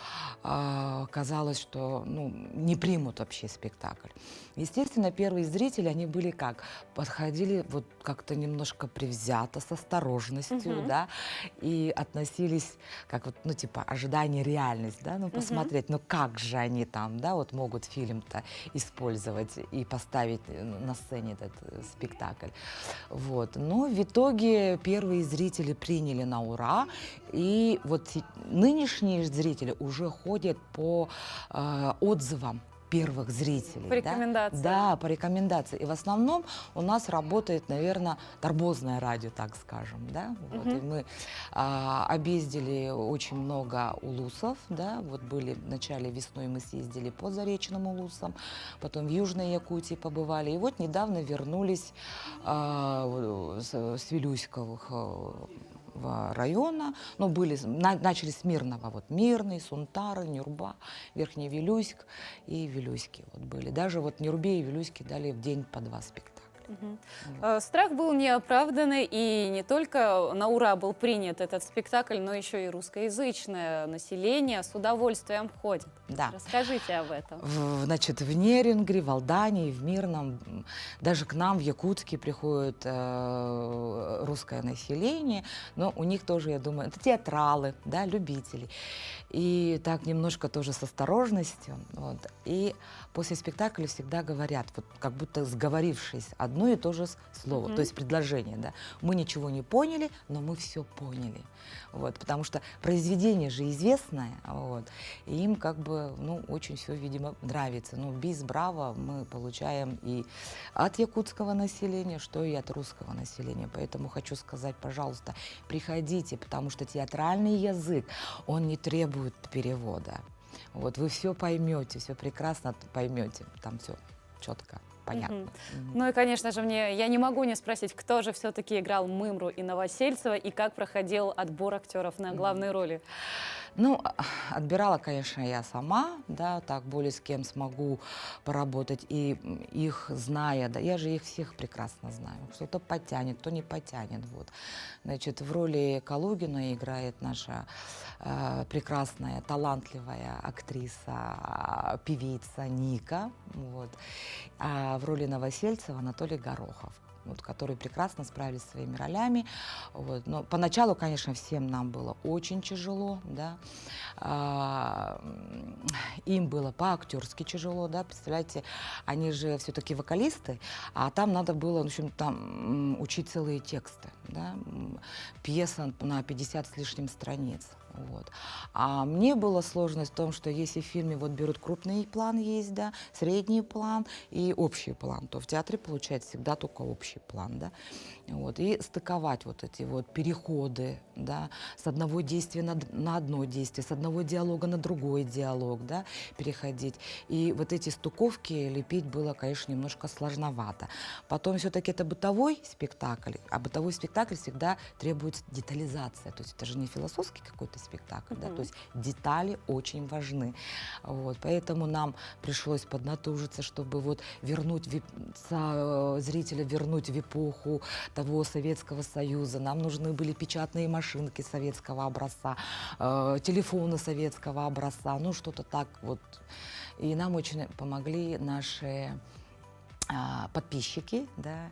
казалось, что ну, не примут вообще спектакль. Естественно, первые зрители, они были как? Подходили вот как-то немножко привзято, с осторожностью, да, и относились как вот, ну, типа, ожидание, реальность, да, ну, посмотреть, ну, как же они там, да, вот могут фильм-то использовать и поставить на сцене этот спектакль. Вот. Но в итоге первые зрители приняли на ура, и вот нынешние зрители уже ходят по отзывам первых зрителей. По рекомендациям. Да, по рекомендации. И в основном у нас работает, наверное, торбозное радио, так скажем. Да? Вот. И мы объездили очень много улусов. Да? Вот были в начале весной, мы съездили по Заречным улусам, потом в Южной Якутии побывали. И вот недавно вернулись с Вилюйского района, но начали с Мирного, вот Мирный, Сунтары, Нюрба, Верхний Вилюйск и Вилюйский вот были. Даже вот Нюрбе и Вилюйске дали в день по 2 спектакля. Страх был неоправданный, и не только на ура был принят этот спектакль, но еще и русскоязычное население с удовольствием ходит. Да. Расскажите об этом. Значит, в Нерюнгри, в Алдане, в Мирном, даже к нам в Якутске приходит русское население, но у них тоже, я думаю, это театралы, да, любители. И так немножко тоже с осторожностью. Вот. И после спектакля всегда говорят, вот как будто сговорившись, одно и то же слово, то есть предложение, да. Мы ничего не поняли, но мы все поняли. Вот, потому что произведение же известное, вот, и им как бы, ну, очень все, видимо, нравится. Ну, бис, браво мы получаем и от якутского населения, что и от русского населения. Поэтому хочу сказать, пожалуйста, приходите, потому что театральный язык, он не требует перевода. Вот, вы все поймете, все прекрасно поймете, там все четко. Понятно. Ну и, конечно же, я не могу не спросить, кто же все-таки играл Мымру и Новосельцева, и как проходил отбор актеров на главные роли? Ну, отбирала, конечно, я сама, да, так более с кем смогу поработать, и их зная, да, я же их всех прекрасно знаю, кто-то потянет, кто не потянет, вот. Значит, в роли Калугина играет наша прекрасная, талантливая актриса, певица Ника, вот, а в роли Новосельцева Анатолий Горохов. вот, которые прекрасно справились со своими ролями. Вот. Но поначалу, конечно, всем нам было очень тяжело, да. Им было по-актерски тяжело, да, представляете, они же все-таки вокалисты, а там надо было, в общем, там учить целые тексты, да, пьеса на 50 с лишним страниц. Вот. А мне была сложность в том, что если в фильме вот берут крупный план есть, да, средний план и общий план, то в театре получается всегда только общий план, да. Вот. И стыковать вот эти вот переходы, да, с одного действия на одно действие, с одного диалога на другой диалог, да, переходить. И вот эти стыковки лепить было, конечно, немножко сложновато. Потом все-таки это бытовой спектакль, а бытовой спектакль всегда требует детализации. То есть это же не философский какой-то спектакль, да, то есть детали очень важны. Вот. Поэтому нам пришлось поднатужиться, чтобы вот вернуть зрителя вернуть в эпоху того Советского Союза. Нам нужны были печатные машинки советского образца, телефоны советского образца, ну что-то так вот. И нам очень помогли наши подписчики, да,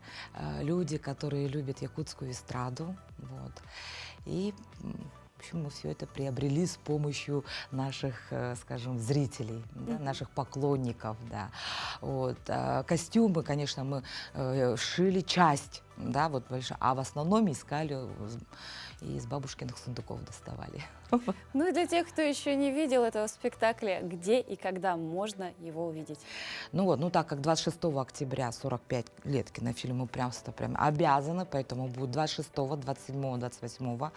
люди, которые любят якутскую эстраду. Вот. И в общем, мы все это приобрели с помощью наших, скажем, зрителей, да, наших поклонников. Да. Вот. Костюмы, конечно, мы шили часть, да, вот больше, а в основном искали и из бабушкиных сундуков доставали. Ну и для тех, кто еще не видел этого спектакля, где и когда можно его увидеть? Ну вот, ну так как 26 октября 45 лет кинофильму прям обязаны, поэтому будет 26, 27, 28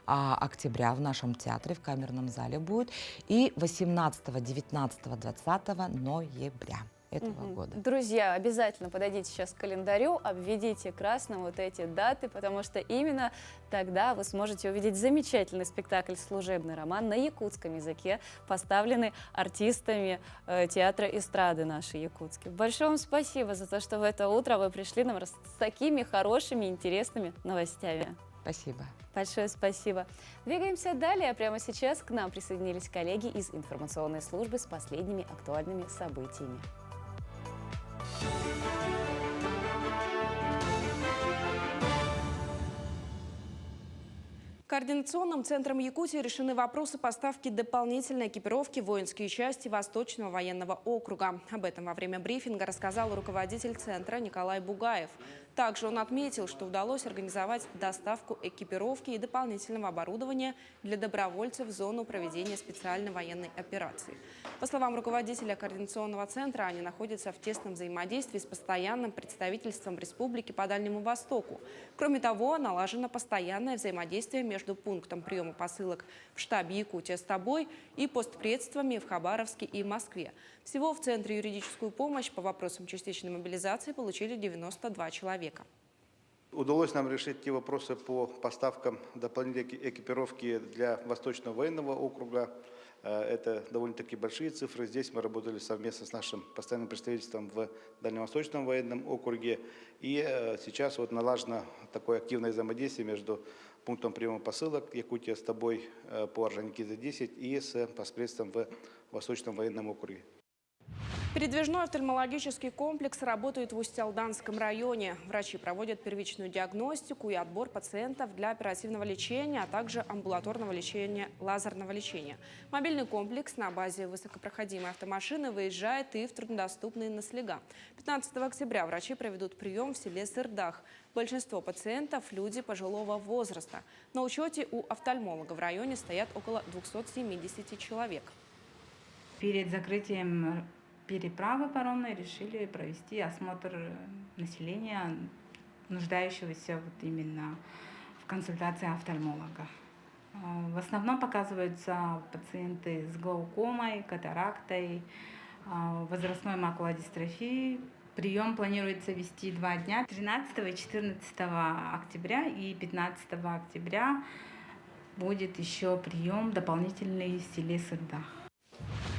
октября в нашем театре, в Камерном зале будет, и 18, 19, 20 ноября этого года. Друзья, обязательно подойдите сейчас к календарю, обведите красным вот эти даты, потому что именно тогда вы сможете увидеть замечательный спектакль «Служебный роман» на якутском языке, поставленный артистами театра эстрады нашей якутской. Большое вам спасибо за то, что в это утро вы пришли нам с такими хорошими, интересными новостями. Спасибо. Большое спасибо. Двигаемся далее. Прямо сейчас к нам присоединились коллеги из информационной службы с последними актуальными событиями. Координационным центром Якутии решены вопросы поставки дополнительной экипировки в воинские части Восточного военного округа. Об этом во время брифинга рассказал руководитель центра Николай Бугаев. Также он отметил, что удалось организовать доставку экипировки и дополнительного оборудования для добровольцев в зону проведения специальной военной операции. По словам руководителя Координационного центра, они находятся в тесном взаимодействии с постоянным представительством республики по Дальнему Востоку. Кроме того, налажено постоянное взаимодействие между пунктом приема посылок в штабе «Якутия с тобой» и постпредствами в Хабаровске и Москве. Всего в Центре юридическую помощь по вопросам частичной мобилизации получили 92 человека. Удалось нам решить те вопросы по поставкам дополнительной экипировки для Восточного военного округа. Это довольно-таки большие цифры. Здесь мы работали совместно с нашим постоянным представительством в Дальневосточном военном округе. И сейчас вот налажено такое активное взаимодействие между пунктом приема посылок «Якутия с тобой» по Орджоникидзе-10 и с постпредством в Восточном военном округе. Передвижной офтальмологический комплекс работает в Усть-Алданском районе. Врачи проводят первичную диагностику и отбор пациентов для оперативного лечения, а также амбулаторного лечения, лазерного лечения. Мобильный комплекс на базе высокопроходимой автомашины выезжает и в труднодоступные Наслега. 15 октября врачи проведут прием в селе Сырдах. Большинство пациентов – люди пожилого возраста. На учете у офтальмолога в районе стоят около 270 человек. Перед закрытием переправы паромной решили провести осмотр населения, нуждающегося вот именно в консультации офтальмолога. В основном показываются пациенты с глаукомой, катарактой, возрастной макулодистрофией. Прием планируется вести 2 дня, 13 и 14 октября, и 15 октября будет еще прием дополнительный в селе Сырдах.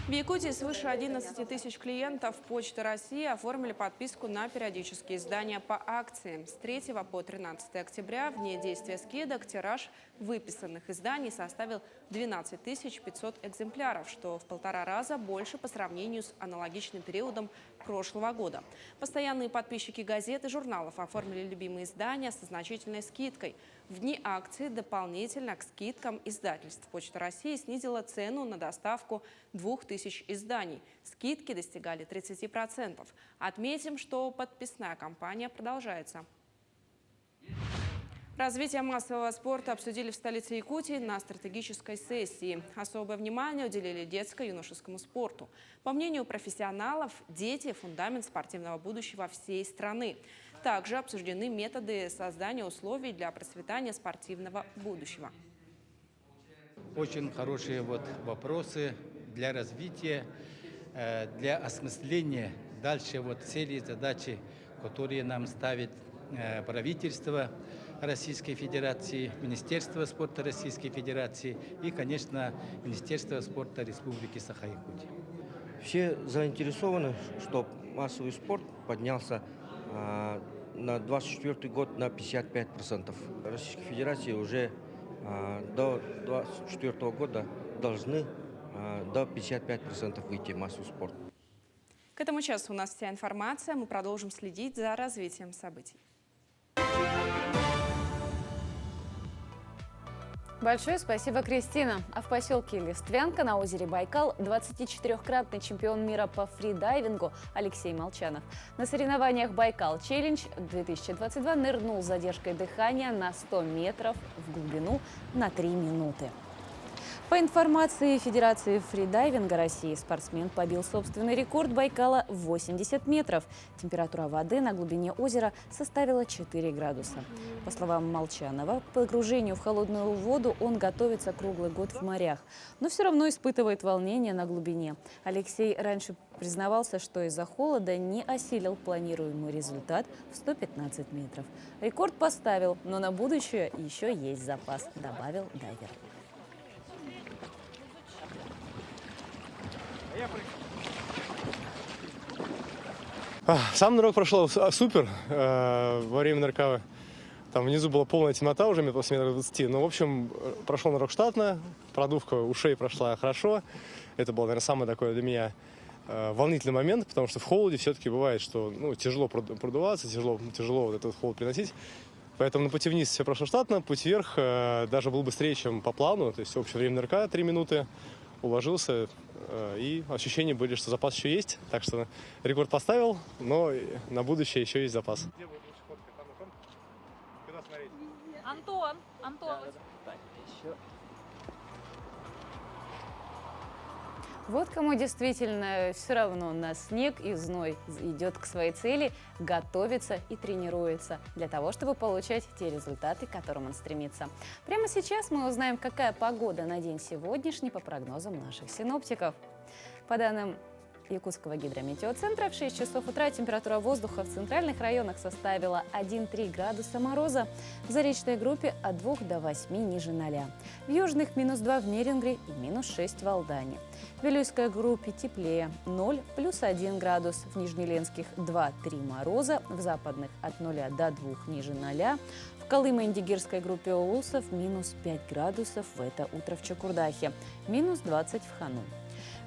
В Якутии свыше 11 тысяч клиентов Почты России оформили подписку на периодические издания по акциям. С 3 по 13 октября вне действия скидок тираж выписанных изданий составил 12 500 экземпляров, что в 1,5 раза больше по сравнению с аналогичным периодом прошлого года. Постоянные подписчики газет и журналов оформили любимые издания со значительной скидкой. В дни акции дополнительно к скидкам издательств Почта России снизила цену на доставку 2000 изданий. Скидки достигали 30%. Отметим, что подписная кампания продолжается. Развитие массового спорта обсудили в столице Якутии на стратегической сессии. Особое внимание уделили детско-юношескому спорту. По мнению профессионалов, дети – фундамент спортивного будущего всей страны. Также обсуждены методы создания условий для процветания спортивного будущего. Очень хорошие вопросы для развития, для осмысления дальше цели и задачи, которые нам ставит правительство Российской Федерации, Министерство спорта Российской Федерации и, конечно, Министерство спорта Республики Саха-Якутия. Все заинтересованы, чтобы массовый спорт поднялся на 2024 год на 55%. Российской Федерации уже до 2024 года должны до 55% выйти в массовый спорт. К этому часу у нас вся информация. Мы продолжим следить за развитием событий. Большое спасибо, Кристина. А в поселке Листвянка на озере Байкал 24-кратный чемпион мира по фридайвингу Алексей Молчанов на соревнованиях «Байкал Челлендж 2022» нырнул с задержкой дыхания на 100 метров в глубину на 3 минуты. По информации Федерации фридайвинга России, спортсмен побил собственный рекорд Байкала в 80 метров. Температура воды на глубине озера составила 4 градуса. По словам Молчанова, к погружению в холодную воду он готовится круглый год в морях, но все равно испытывает волнение на глубине. Алексей раньше признавался, что из-за холода не осилил планируемый результат в 115 метров. Рекорд поставил, но на будущее еще есть запас, добавил дайвер. Сам нырок прошел супер. Во время нырка там внизу была полная темнота уже после метра 20. Но, в общем, прошел нырок штатно, продувка ушей прошла хорошо. Это был, наверное, самый такой для меня волнительный момент, потому что в холоде все-таки бывает, что тяжело продуваться, тяжело вот этот холод приносить. Поэтому на пути вниз все прошло штатно, путь вверх даже был быстрее, чем по плану. То есть общее время нырка 3 минуты. Уложился, и ощущения были, что запас еще есть. Так что рекорд поставил, но на будущее еще есть запас. Антон. Вот кому действительно все равно на снег и зной идет к своей цели, готовится и тренируется для того, чтобы получать те результаты, к которым он стремится. Прямо сейчас мы узнаем, какая погода на день сегодняшний по прогнозам наших синоптиков. По данным Якутского гидрометеоцентра, в 6 часов утра температура воздуха в центральных районах составила 1,3 градуса мороза, в заречной группе от 2 до 8 ниже 0. В южных -2 в Нерюнгри и -6 в Алдане. В Вилюйской группе теплее 0, +1 градус, в Нижнеленских 2-3 мороза, в западных от 0 до 2 ниже 0. В Колымо-Индигирской группе улусов -5 градусов в это утро в Чакурдахе, -20 в Хану.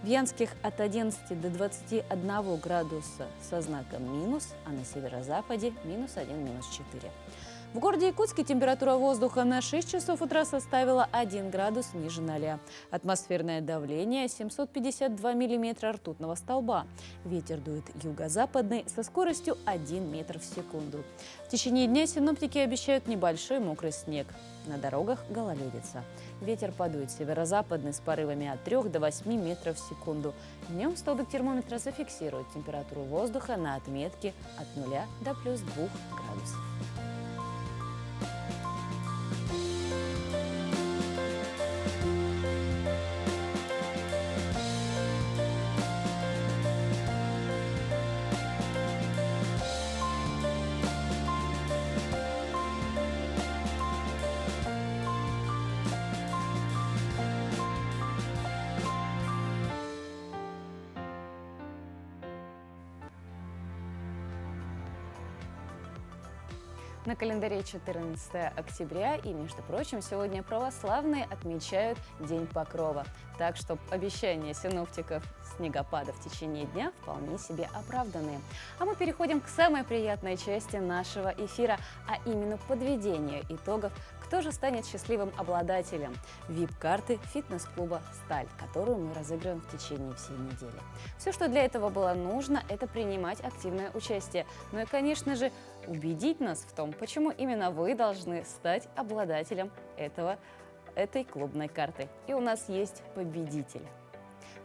В Янских от 11 до 21 градуса со знаком минус, а на северо-западе -1, -4. В городе Якутске температура воздуха на 6 часов утра составила 1 градус ниже 0. Атмосферное давление 752 миллиметра ртутного столба. Ветер дует юго-западный со скоростью 1 метр в секунду. В течение дня синоптики обещают небольшой мокрый снег. На дорогах гололедица. Ветер подует северо-западный с порывами от 3 до 8 метров в секунду. Днем столбик термометра зафиксирует температуру воздуха на отметке от 0 до +2 градусов. На календаре 14 октября, и, между прочим, сегодня православные отмечают День Покрова. Так что обещания синоптиков снегопада в течение дня вполне себе оправданные. А мы переходим к самой приятной части нашего эфира, а именно подведению итогов, кто же станет счастливым обладателем VIP-карты фитнес-клуба «Сталь», которую мы разыгрываем в течение всей недели. Все, что для этого было нужно, это принимать активное участие. Ну и, конечно же, убедить нас в том, почему именно вы должны стать обладателем этой клубной карты. И у нас есть победитель.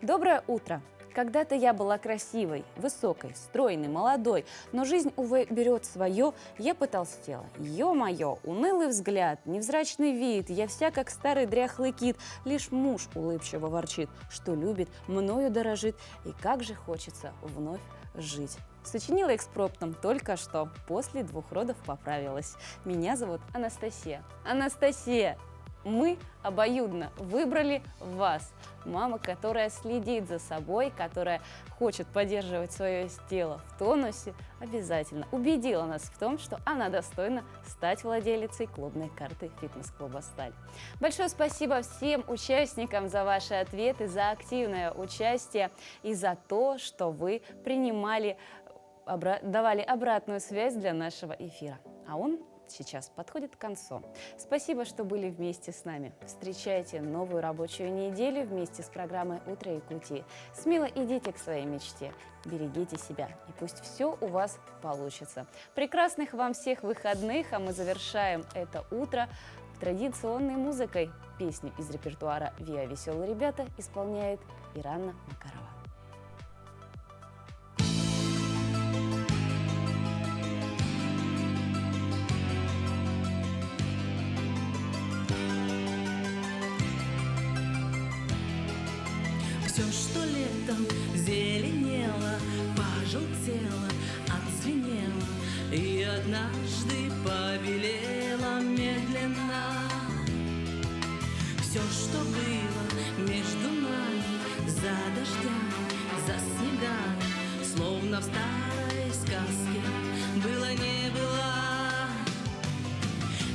Доброе утро! Когда-то я была красивой, высокой, стройной, молодой, но жизнь, увы, берет свое, я потолстела. Ё-моё, унылый взгляд, невзрачный вид, я вся как старый дряхлый кит, лишь муж улыбчиво ворчит, что любит, мною дорожит, и как же хочется вновь жить. Сочинила экспромтом только что, после 2 родов поправилась. Меня зовут Анастасия. Анастасия! Мы обоюдно выбрали вас. Мама, которая следит за собой, которая хочет поддерживать свое тело в тонусе, обязательно убедила нас в том, что она достойна стать владелицей клубной карты фитнес-клуба «Сталь». Большое спасибо всем участникам за ваши ответы, за активное участие и за то, что вы давали обратную связь для нашего эфира. А он сейчас подходит к концу. Спасибо, что были вместе с нами. Встречайте новую рабочую неделю вместе с программой «Утро Якутии». Смело идите к своей мечте, берегите себя, и пусть все у вас получится. Прекрасных вам всех выходных, а мы завершаем это утро традиционной музыкой. Песню из репертуара «Виа Веселые ребята» исполняет Ирана Макарова. Все, что летом зеленело, пожелтело, отзвенело и однажды побелело медленно. Все, что было между нами, за дождями, за снегами, словно в старой сказке, было не было.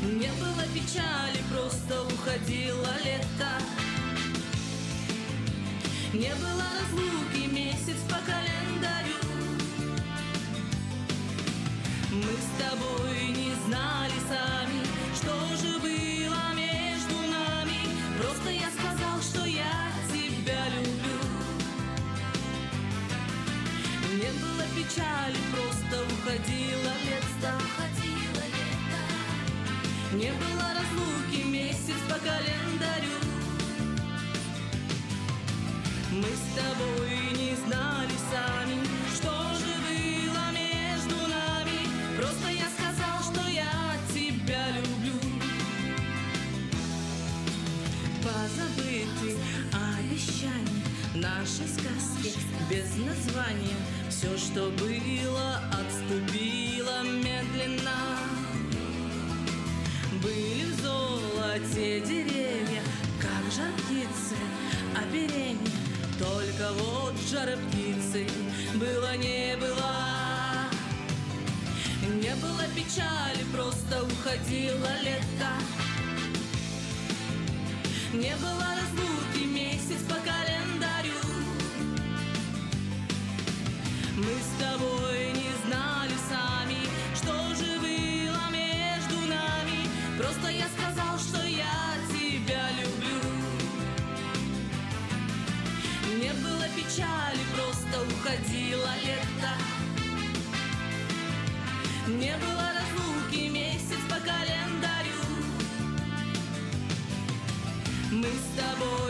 Не было печали, просто уходило лето. Не было разлуки, месяц по календарю. Мы с тобой не знали сами, что же было между нами. Просто я сказал, что я тебя люблю. Не было печали, просто уходило лето. Не было разлуки, месяц по календарю. Мы с тобой не знали сами, что же было между нами. Просто я сказал, что я тебя люблю. Позабыты обещания, наши сказки без названия. Все, что было, отступило медленно. Были в золоте деревья, как жар птицы, оперенье. Только вот жары птицы было не было. Не было печали, просто уходило лето. Не было разлуки, месяц по календарю. Мы с тобой не знали сами, что же было между нами. Просто я сказал, что я тебя люблю. Не было печали, просто уходило лето. Не было разлуки, месяц по календарю. Мы с тобой